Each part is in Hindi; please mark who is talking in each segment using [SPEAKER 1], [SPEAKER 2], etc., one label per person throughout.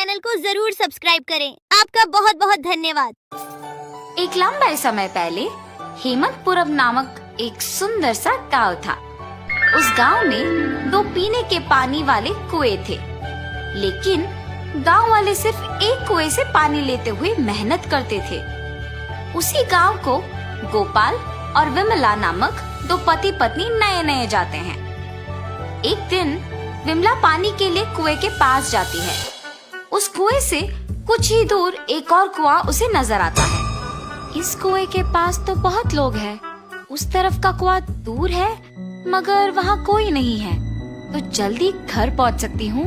[SPEAKER 1] चैनल को जरूर सब्सक्राइब करें। आपका बहुत बहुत धन्यवाद।
[SPEAKER 2] एक लंबे समय पहले हेमंतपुरम नामक एक सुंदर सा गांव था। उस गांव में 2 पीने के पानी वाले कुएं थे, लेकिन गांव वाले सिर्फ एक कुएं से पानी लेते हुए मेहनत करते थे। उसी गांव को गोपाल और विमला नामक 2 पति पत्नी नए नए जाते हैं। एक दिन विमला पानी के लिए कुएं के पास जाती है। उस कुएं से कुछ ही दूर एक और कुआं उसे नजर आता है। इस कुएं के पास तो बहुत लोग हैं, उस तरफ का कुआं दूर है मगर वहाँ कोई नहीं है, तो जल्दी घर पहुँच सकती हूँ।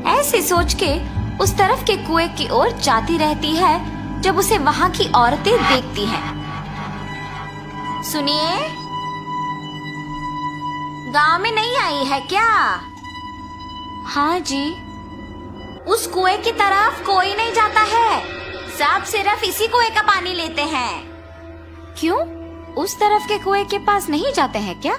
[SPEAKER 2] ऐसे सोच के उस तरफ के कुएं की ओर जाती रहती है जब उसे वहाँ की औरतें देखती हैं। सुनिए, गांव में नहीं आई है क्या? हाँ जी। उस कुएं की तरफ कोई नहीं जाता है, सब सिर्फ इसी कुएं का पानी लेते हैं। क्यों? उस तरफ के कुएं के पास नहीं जाते हैं क्या?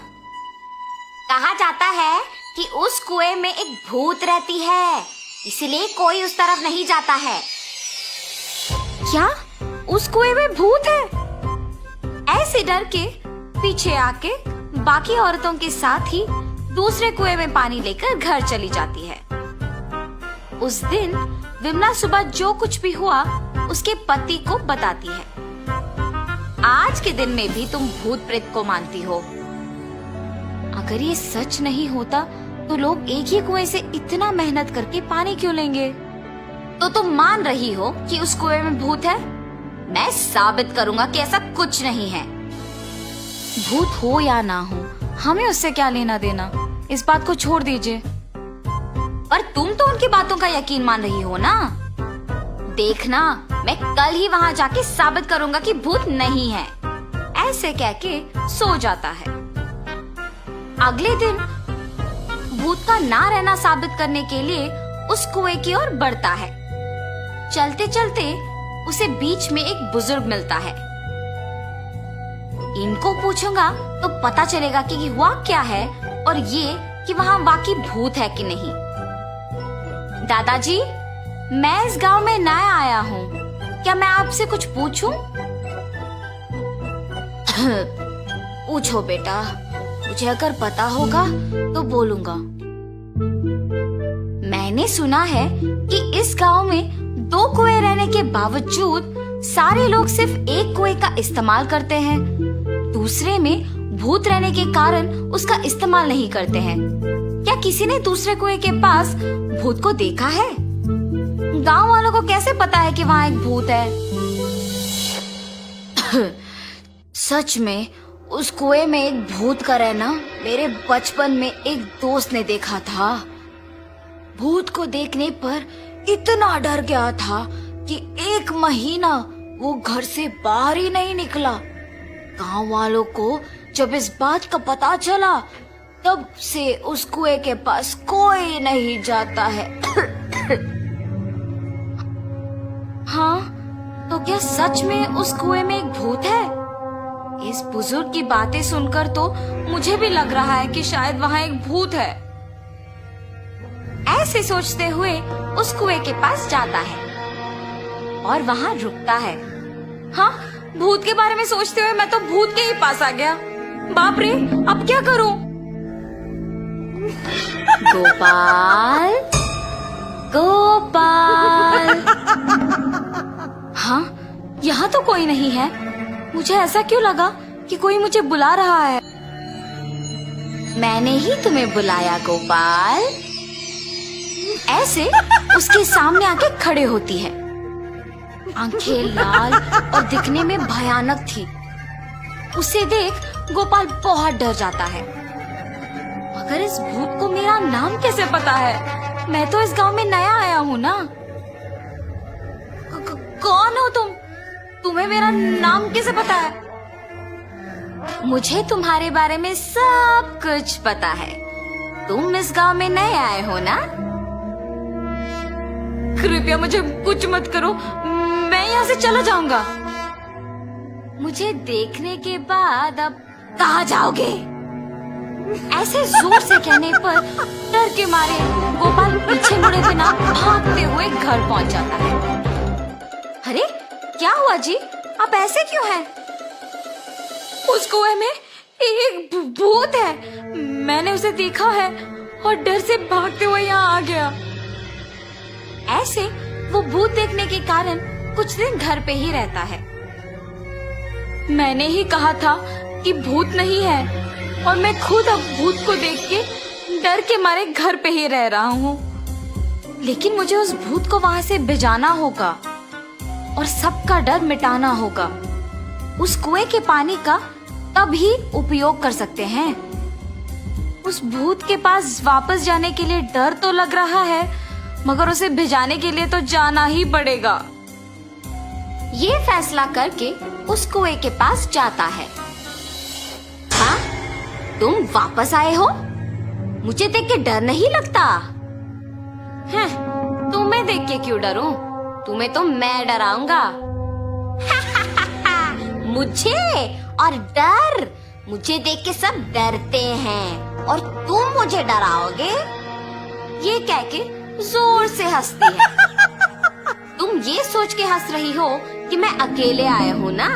[SPEAKER 2] कहा जाता है कि उस कुएं में एक भूत रहती है, इसलिए कोई उस तरफ नहीं जाता है। क्या? उस कुएं में भूत है? ऐसे डर के पीछे आके बाकी औरतों के साथ ही दूसरे कुएं में पानी लेकर घर चली जाती है। उस दिन विमला सुबह जो कुछ भी हुआ उसके पति को बताती है। आज के दिन में भी तुम भूत प्रेत को मानती हो। अगर ये सच नहीं होता तो लोग एक ही कुएं से इतना मेहनत करके पानी क्यों लेंगे? तो तुम मान रही हो कि उस कुएं में भूत है? मैं साबित करूंगा कि ऐसा कुछ नहीं है। भूत हो या ना हो, हमें उससे क्या लेना देना, इस बात को छोड़ दीजिए। पर तुम तो उनकी बातों का यकीन मान रही हो ना? देखना, मैं कल ही वहाँ जाके साबित करूंगा कि भूत नहीं है। ऐसे कह के सो जाता है। अगले दिन भूत का ना रहना साबित करने के लिए उस कुएं की ओर बढ़ता है। चलते चलते उसे बीच में एक बुजुर्ग मिलता है। इनको पूछूंगा तो पता चलेगा कि हुआ क्या है और ये कि वहाँ वाकई भूत है कि नहीं। दादाजी, मैं इस गांव में नया आया हूँ, क्या मैं आपसे कुछ पूछूं? पूछो बेटा, मुझे अगर पता होगा तो बोलूंगा। मैंने सुना है कि इस गांव में 2 कुएं रहने के बावजूद सारे लोग सिर्फ एक कुएं का इस्तेमाल करते हैं, दूसरे में भूत रहने के कारण उसका इस्तेमाल नहीं करते हैं। क्या किसी ने दूसरे कुएं के पास भूत को देखा है? गांव वालों को कैसे पता है कि वहाँ एक भूत है? सच में उस कुएं में एक भूत का रहना मेरे बचपन में एक दोस्त ने देखा था। भूत को देखने पर इतना डर गया था कि 1 महीना वो घर से बाहर ही नहीं निकला। गांव वालों को जब इस बात का पता चला तब से उस कुएं के पास कोई नहीं जाता है। हाँ, तो क्या सच में उस कुएं में एक भूत है? इस बुजुर्ग की बातें सुनकर तो मुझे भी लग रहा है कि शायद वहाँ एक भूत है। ऐसे सोचते हुए उस कुएं के पास जाता है और वहाँ रुकता है। हाँ, भूत के बारे में सोचते हुए मैं तो भूत के ही पास आ गया। बाप रे, अब क्या करूं? गोपाल, गोपाल। हाँ, यहाँ तो कोई नहीं है। मुझे ऐसा क्यों लगा कि कोई मुझे बुला रहा है? मैंने ही तुम्हें बुलाया गोपाल। ऐसे उसके सामने आके खड़े होती है। आंखें लाल और दिखने में भयानक थी। उसे देख गोपाल बहुत डर जाता है। मगर इस भूत को मेरा नाम कैसे पता है? मैं तो इस गांव में नया आया हूँ ना। कौन हो तुम? तुम्हें मेरा नाम कैसे पता है? मुझे तुम्हारे बारे में सब कुछ पता है। तुम इस गांव में नए आए हो ना? कृपया मुझे कुछ मत करो, मैं यहाँ से चला जाऊंगा। मुझे देखने के बाद अब कहाँ जाओगे? ऐसे जोर से कहने पर डर के मारे गोपाल पीछे मुड़े बिना भागते हुए घर पहुंच जाता है। अरे क्या हुआ जी, आप ऐसे क्यों हैं? उस कुएं में एक भूत है, मैंने उसे देखा है और डर से भागते हुए यहाँ आ गया। ऐसे वो भूत देखने के कारण कुछ दिन घर पे ही रहता है। मैंने ही कहा था कि भूत नहीं है और मैं खुद अब भूत को देख के डर के मारे घर पे ही रह रहा हूँ। लेकिन मुझे उस भूत को वहां से भिजाना होगा और सबका डर मिटाना होगा। उस कुएं के पानी का तभी उपयोग कर सकते हैं। उस भूत के पास वापस जाने के लिए डर तो लग रहा है, मगर उसे भिजाने के लिए तो जाना ही पड़ेगा। ये फैसला करके उस कुएं के पास जाता है। हाँ, तुम वापस आए हो? मुझे देख के डर नहीं लगता? तुम्हें देख के क्यों डरूं? तुम्हें तो मैं डराऊंगा। मुझे और डर? मुझे देख के सब डरते हैं और तुम मुझे डराओगे? ये कह के जोर से हंसती है। तुम ये सोच के हंस रही हो कि मैं अकेले आया हूँ ना?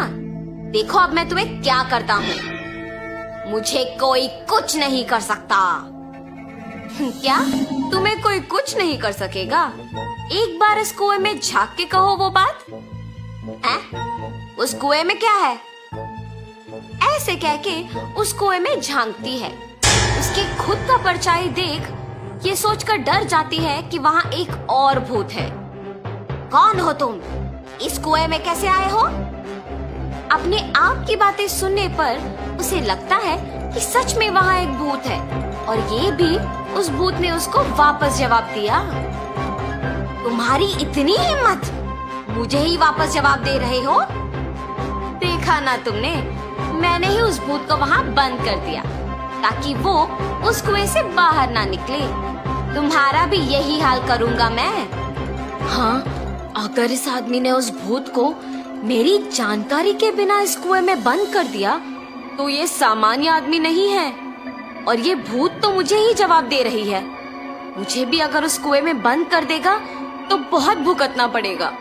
[SPEAKER 2] देखो अब मैं तुम्हें क्या करता हूँ। मुझे कोई कुछ नहीं कर सकता। क्या तुम्हें कोई कुछ नहीं कर सकेगा? एक बार इस कुएं में झांक के कहो वो बात। उस कुएं में क्या है? ऐसे कह के उस कुएं में झांकती है। उसके खुद का परछाई देख ये सोचकर डर जाती है कि वहाँ एक और भूत है। कौन हो तुम? इस कुएं में कैसे आए हो? अपने आप की बातें सुनने पर उसे लगता है कि सच में वहाँ एक भूत है और ये भी उस भूत ने उसको वापस जवाब दिया। तुम्हारी इतनी हिम्मत, मुझे ही वापस जवाब दे रहे हो? देखा ना तुमने, मैंने ही उस भूत को वहाँ बंद कर दिया ताकि वो उस कुएं से बाहर ना निकले। तुम्हारा भी यही हाल करूँगा मैं। हाँ, अगर इस आदमी ने उस भूत को मेरी जानकारी के बिना इस कुएं में बंद कर दिया तो ये सामान्य आदमी नहीं है और ये भूत तो मुझे ही जवाब दे रही है। मुझे भी अगर उस कुएं में बंद कर देगा तो बहुत भुगतना पड़ेगा।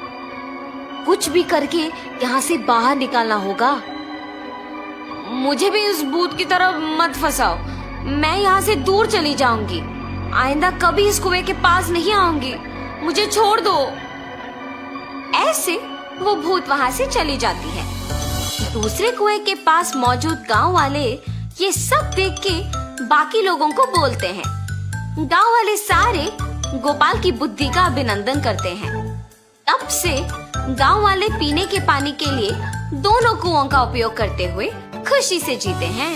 [SPEAKER 2] कुछ भी करके यहाँ से बाहर निकालना होगा। मुझे भी उस भूत की तरह मत फंसाओ। मैं यहाँ से दूर चली जाऊंगी। आइंदा कभी इस कुएं के पास नहीं आऊंगी। मुझे छोड़ दो। ऐसे वो भूत वहाँ से चली जाती है। दूसरे कुएं के पास मौजूद गांव वाले ये सब देख के बाकी लोगों को बोलते हैं। गांव वाले सारे गोपाल की बुद्धि का अभिनंदन करते हैं। तब से गांव वाले पीने के पानी के लिए दोनों कुओं का उपयोग करते हुए खुशी से जीते हैं।